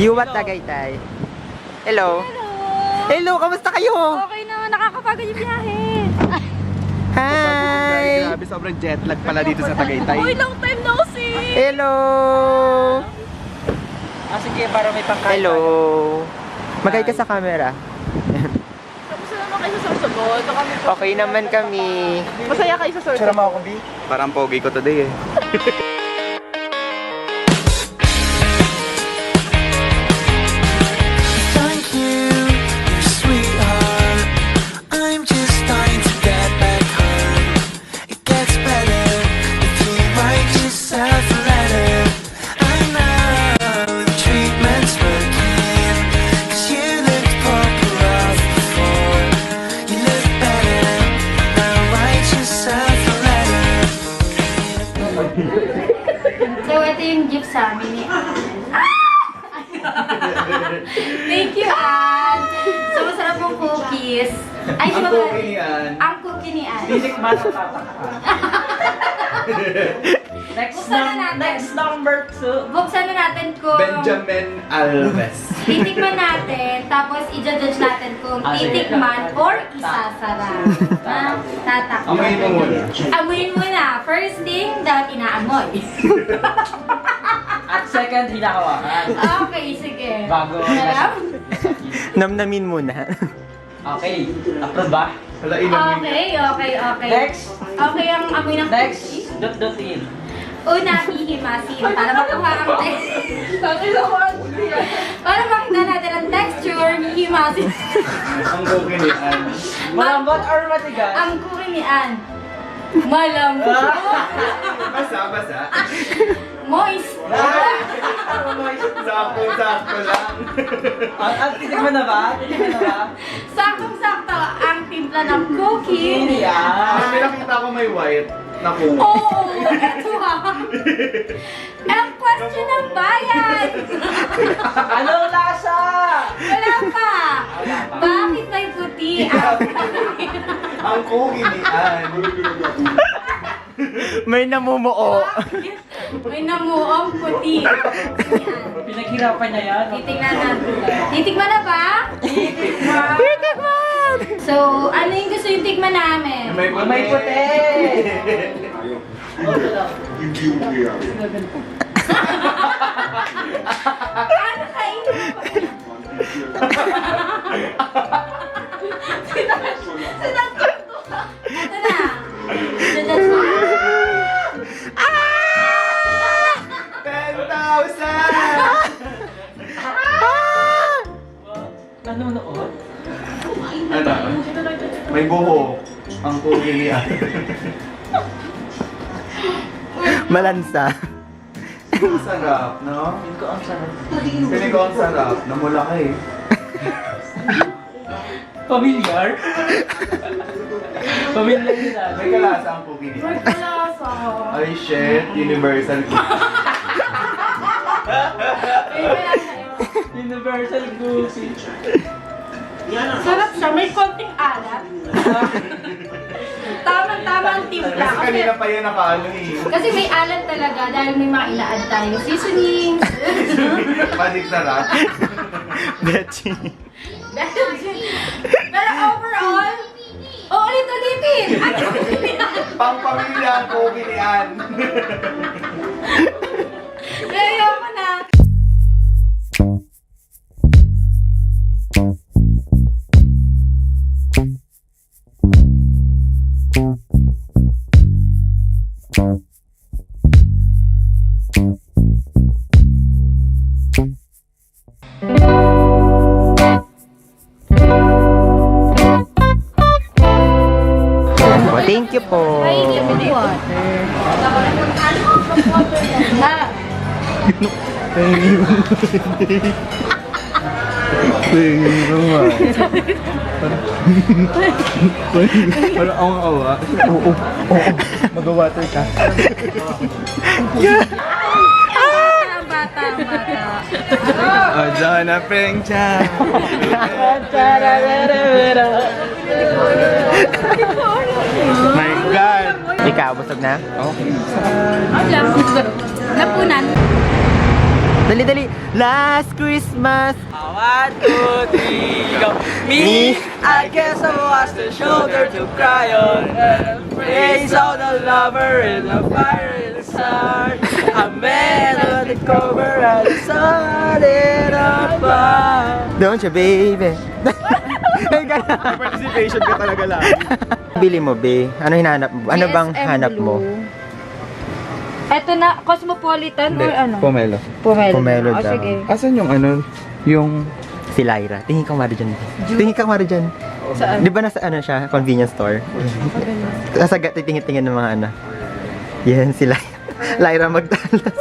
Yuwat Tagaytay. Hello. Hello, kamusta kayo? Okay naman, nakakapagod yung biyahe. Hi. Grabe, sobrang jet lag pala dito sa Tagaytay. Uy, long time no see! Hello. Sige, para may pangkain. Hello. Magay ka sa camera. Kamusta naman kayo sa Sorsogon? Okay naman kami. Masaya kayo sa Sorsogon? Tsura mo ako, B. Parang pogi ko today eh. Thank you, your sweetheart. I'm just dying to get back home. It gets better if you write yourself a letter. I know the treatment's working, 'cause you looked proper off before. You look better, now write yourself a letter. So, ito yung gift sa amin ni Thank you, Ann! So, masarap yung cookies. Ay, Ang diba- pogi ni Ann. Ang cookie ni Ann. Tinikman sa tatak. Next number 2. Buksan na natin kung... Benjamin Alves. Titikman natin, tapos i-judge natin kung titikman or isasara. Tatak. Amoyin mo muna. Amuyin mo na. First thing, dapat inaamoy. At second, hinahawakan. Okay, sige. Bago. Alam? Namnamin muna. Okay, approve ba? Wala inamoy niya. Okay. Next. Okay ang amoy ng Next, cookie. dot-dotin. Una, hihimasin para makuha ang para makita natin ang texture, hihimasin. Ang pogi ni Ann. Malambot or matigas? Ang cookie ni Ann. Malambot. Basa. Moist. Sakto lang. Ang titikman na ba? Titikman na ba? Saktong-sakto ang timpla ng cookie ni Mas Ann. may nakita ko may white na kuha. Oo, eto ha. Ang question ng bayan. Anong lasa? Wala pa. Bakit may puti ang Ang pogi ni Ann. May namumuo. may namuong puti. Yan. Pinaghirapan niya yan. Titignan natin. Titikman na ba? Titikman! So, ano yung gusto yung tikman namin? May puti! Ano kayo? Ito na. Judge mo. 10,000! Nanonood? Ano? May buho. Ang pogi ni Ann. Malansa. Ang sarap, no? Yun ko ang sarap. Piling ko ang sarap. Namula ka eh. Familiar? Familiar nila. May kalasa ang pogi ni May Ann. kalasa. Ay shit, universal. May kalasa yun. Universal Goosey. Sarap siya. May konting alat. Tamang-tama ang timpla. Kasi kanina pa yan nakaano eh. Kasi may alat talaga dahil may mga ilaan tayo. Seasonings. Panik na lang. Betchy. Pero overall, ulit-ulitin. Pang-pamilya ang pogi ni Ann. Kaya mo na. Oh, thank you po. Ay, give me water. Ah, Parang ang awa. Oo. Mag-water ka. ang bata. Oh, John, a prank chan. My God. Ikaw, busog na? Okay. Alam. Lapunan. Dali, dali. Last Christmas. 1, 2, 3, go. Me, I guess I was the shoulder to cry on. Praise all the lover and the fire in the sun. A man on the cover and the sun in a bar. Don't you, baby? Ay, gana. Participation ka talaga lang. Bili mo, be. Ano hinahanap mo? Ano bang GSM hanap mo? Blue. Eto na, Cosmopolitan or ano? Pomelo. Pomelo. Pomelo Oh, daw. sige. Asan yung ano? Yung... Si Lyra. Tingin ka mara dyan. Tingin ka mara dyan. Saan? Di ba nasa ano siya? Convenience store? Nasa titingin-tingin ng mga ano. Yan, si Lyra. Lyra Magdalas.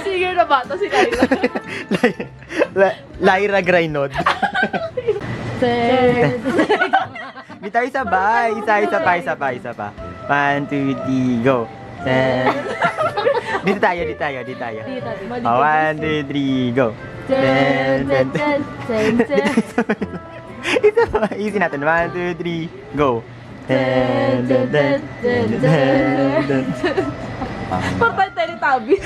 Sige na ba? Ito si Kyla. Lyra Grainod. Di tayo sabay. Isa pa. 1, 2, 3, go. Dito tayo. Oh, 1, 2, 3, go. Isa pa. Easy natin. 1, 2, 3, go. Patay Teletubbies.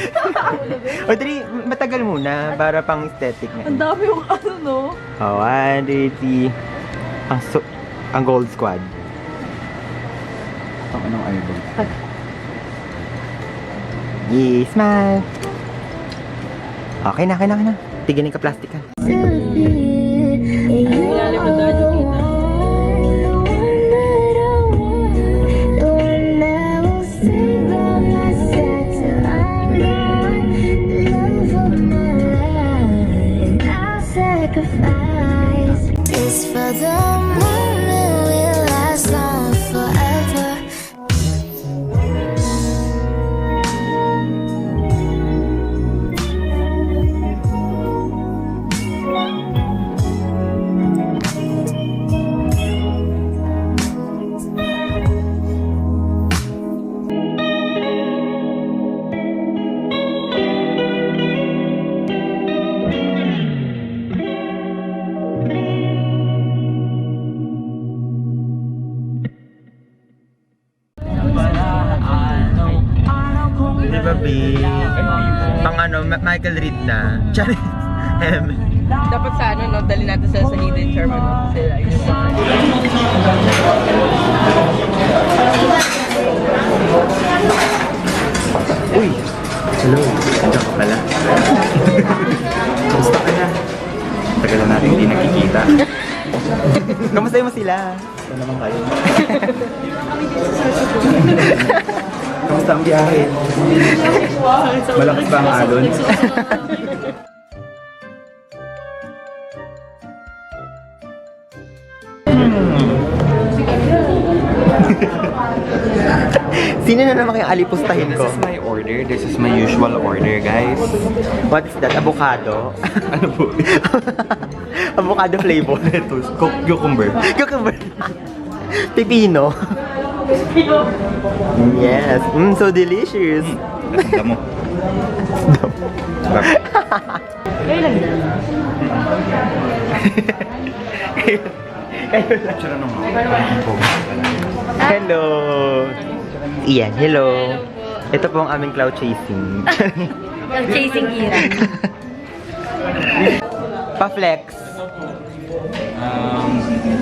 O, 3, matagal muna para pang aesthetic nga. Ang dami yung ano, no? Oh, 1, 2, 3. Ang Gold Squad. Ang anong idol? Yes, smile. Okay na. Tigilin ka plastic ka. It's for the moment will last long forever. Di ba, B? Pang ano, Michael Reed na. Charis. Dapat sa ano, no? Dali natin sa hidden charm, no? Sila yun. Uy! Hello. Andiyan ka pala. Kamusta ka na? Tagal na natin hindi nakikita. Kamusta mo sila? Ito naman kayo. Kamusta ang biyahe? Malakas ba ang alon? Sino na naman kayong alipustahin ko? This is my order. This is my usual order, guys. What is that? Avocado? Ano po? Avocado flavor. Lettuce. Cucumber. Cucumber. Pipino. Yes. So delicious. Nasanda mo. Sarap. Picture na naman. Hello. Iyan, hello. Ito po ang aming cloud chasing. Chasing Ira. Pa-flex.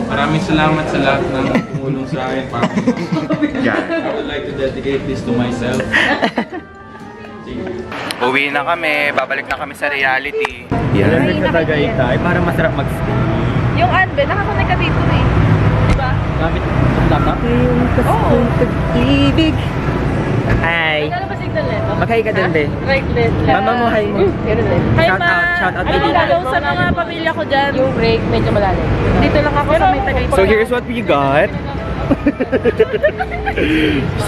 Maraming salamat sa lahat ng tumulong sa akin. Yan. I would like to dedicate this to myself. Uwi na kami. Babalik na kami sa reality. Yan. Nagkatagaytay para masarap mag-stay. Yung Anbe, nakakonect ka dito eh. Diba? Gamit ang laptop? Oo. Pag-ibig. Hi. Kala ba signal eh? Mag-hi ka din, be. Right, left. Mama mo, hi mo. Hi, Shout ma! out, shout out, Ay, baby. hello sa mga pamilya ko dyan. Yung break, medyo malalim. Dito lang ako sa may Tagaytay. So here's what we got.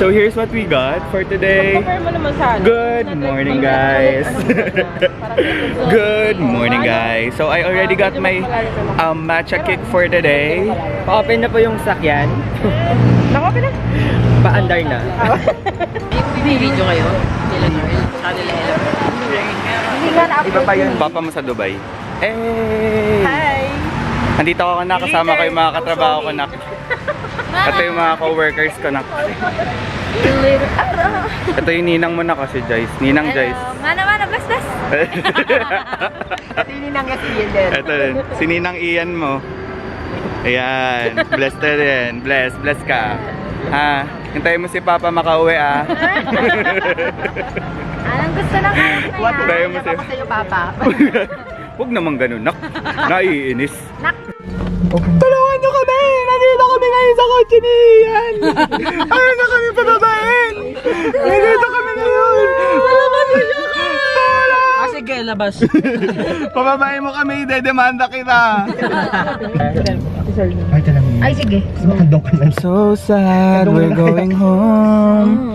So here's what we got for today. Compare mo naman sa ano. Good morning, guys. Good morning, guys. So I already got my matcha cake for today. Pa-open na po yung sakyan. Naka-open na? Pa-andar na. Video kayo? Nila Noel. Saka nila Ella. Hindi nga na-upload. Iba pa yun. Papa mo sa Dubai. Hey! Hi! Andito ako na, kasama ko yung mga katrabaho ko na. Ito yung mga co-workers ko na. Later. Ito yung ninang mo na kasi, Joyce. Ninang Joyce. Mana, best. Ito rin. Si Ninang Ian mo. Ayan. Bless na rin. Bless ka. Ha? Hintayin mo si Papa makauwi ah. Anong gusto ng anak na yan? Hintayin mo si... Huwag naman ganun, nak. Naiinis. Tulungan nyo kami! Nandito kami ngayon sa kotse ni Ian! Ayaw na kami pababain! Nandito kami ngayon! Sige, labas. Pababain mo kami, dedemanda kita! Ay, sige. So sad, we're going home.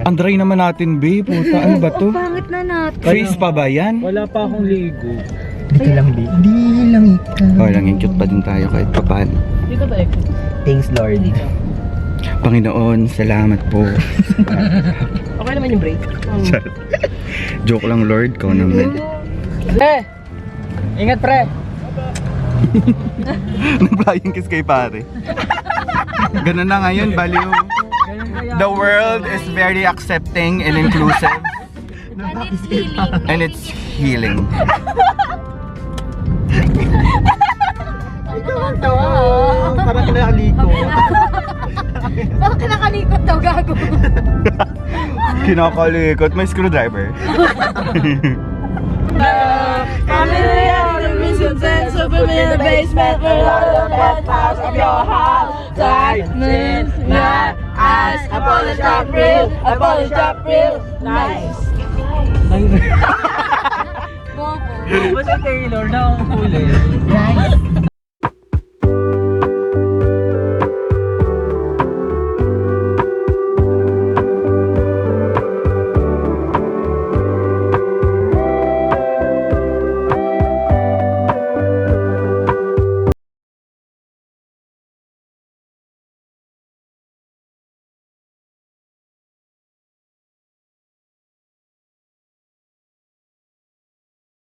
Ang dry naman natin, babe. Puta, ano ba to? Pangit na natin. Freeze pa ba yan? Wala pa akong ligo. Dito lang, di. Di lang ikaw. Oh, lang yung cute pa din tayo kahit papaano. Dito ba eh? Thanks, Lord. Panginoon, salamat po. Okay naman yung break. Joke lang, Lord. Kau naman. Pre! Ingat, pre! Nag-flying kiss kay pare. Ganun na ngayon, baliw. The world is very accepting and inclusive. And it's healing. And it's healing. Parang kinakaliko. Bakit kinakalikot daw, gago? Kinakalikot. May screwdriver. Basta Taylor na ang huli.